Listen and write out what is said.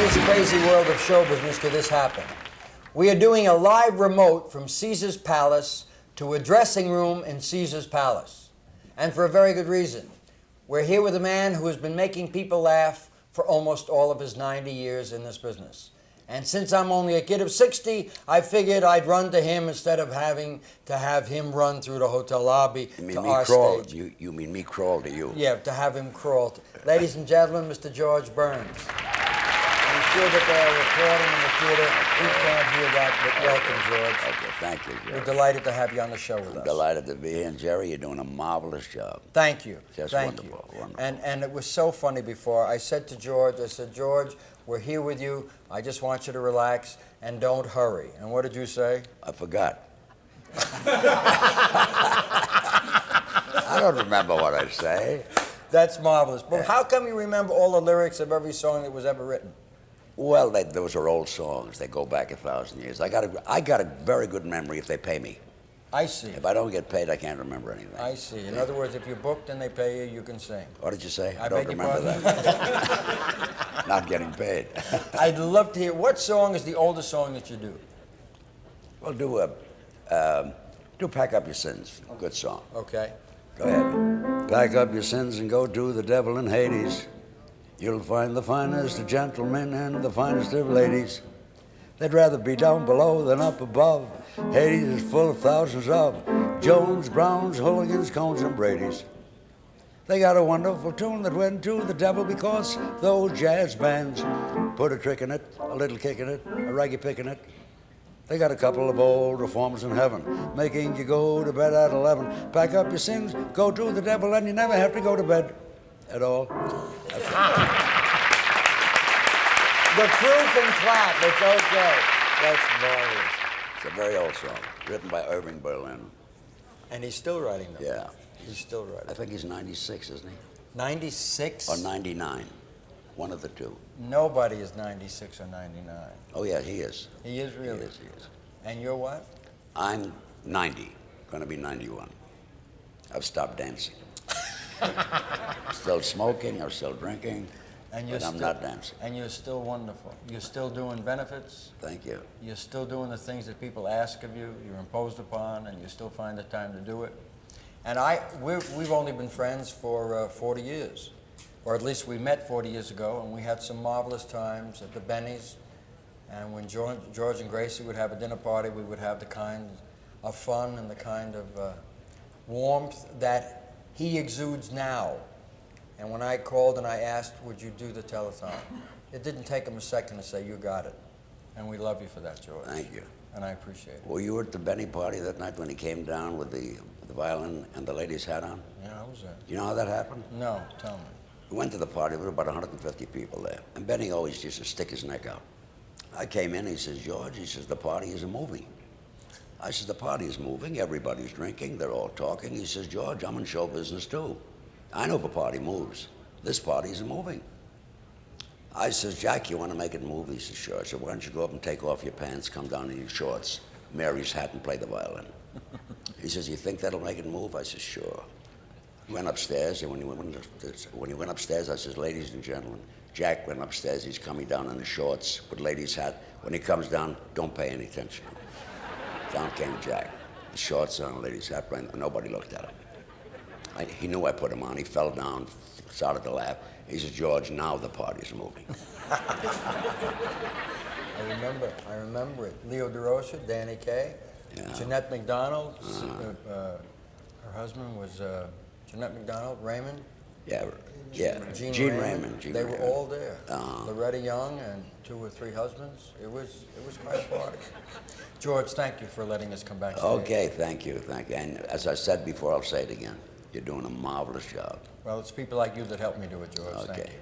this crazy world of show business could this happen? We are doing a live remote from Caesar's Palace to a dressing room in Caesar's Palace. And for a very good reason. We're here with a man who has been making people laugh for almost all of his 90 years in this business. And since I'm only a kid of 60, I figured I'd run to him instead of having to have him run through the hotel lobby to our stage. You mean me crawl to you? Yeah, to have him crawl. Ladies and gentlemen, Mr. George Burns. I'm sure that they are recording in the theater. We can't hear that, but welcome, George. Okay, thank you, Jerry. We're delighted to have you on the show with us. I'm delighted to be here. And Jerry, you're doing a marvelous job. Thank you. Just Thank wonderful, you. wonderful. And it was so funny before. I said to George, George, we're here with you. I just want you to relax and don't hurry. And what did you say? I forgot. I don't remember what I say. That's marvelous. But how come you remember all the lyrics of every song that was ever written? Well, those are old songs. They go back 1,000 years. I got a very good memory if they pay me. I see. If I don't get paid, I can't remember anything. I see. In other words, if you're booked and they pay you, you can sing. What did you say? I don't beg your remember pardon? that. Not getting paid. I'd love to hear, what song is the oldest song that you do? Well, do Pack Up Your Sins. Good song. Okay. Go ahead. Pack up your sins and go to the devil in Hades. You'll find the finest of gentlemen and the finest of ladies. They'd rather be down below than up above. Hades is full of thousands of Jones, Browns, Hooligans, Cones, and Bradys. They got a wonderful tune that went to the devil because those jazz bands put a trick in it, a little kick in it, a reggae pick in it. They got a couple of old reformers in heaven, making you go to bed at 11. Pack up your sins, go to the devil, and you never have to go to bed at all. The crew can clap. It's okay. That's marvelous. It's a very old song, written by Irving Berlin. And he's still writing them. Yeah. He's still writing. I think he's 96, isn't he? 96? Or 99. One of the two. Nobody is 96 or 99. Oh, yeah, he is. He is really? He is. And you're what? I'm 90, going to be 91. I've stopped dancing. Still smoking or still drinking, but I'm not dancing. And you're still wonderful. You're still doing benefits. Thank you. You're still doing the things that people ask of you, you're imposed upon, and you still find the time to do it. And we've only been friends for 40 years. Or at least we met 40 years ago, and we had some marvelous times at the Benny's. And when George and Gracie would have a dinner party, we would have the kind of fun and the kind of warmth that he exudes now. And when I called and I asked, would you do the telethon? It didn't take him a second to say, you got it. And we love you for that, George. Thank you. And I appreciate it. Were you at the Benny party that night when he came down with the violin and the lady's hat on? Yeah, I was there. You know how that happened? No, tell me. We went to the party, there were about 150 people there. And Benny always used to stick his neck out. I came in, he says, George, he says, the party isn't moving. I said, the party is moving, everybody's drinking, they're all talking. He says, George, I'm in show business too. I know if a party moves. This party isn't moving. I says, Jack, you want to make it move? He says, sure. I said, why don't you go up and take off your pants, come down in your shorts, Mary's hat, and play the violin. He says, you think that'll make it move? I said, sure. He went upstairs, and when he went upstairs, I says, ladies and gentlemen, Jack went upstairs, he's coming down in his shorts with lady's hat. When he comes down, don't pay any attention. Down came Jack, the shorts on, lady's hat, nobody looked at him. He knew I put him on, he fell down, started to laugh. He says, George, now the party's moving. I remember it. Leo DeRosa, Danny Kaye, Yeah. Jeanette MacDonald, her husband was Jeanette MacDonald, Raymond. Yeah, Gene Raymond. They were all there. Loretta Young and 2 or 3 husbands. It was quite a party. George, thank you for letting us come back today. Okay, thank you. And as I said before, I'll say it again. You're doing a marvelous job. Well, it's people like you that help me do it, George. Okay. Thank you.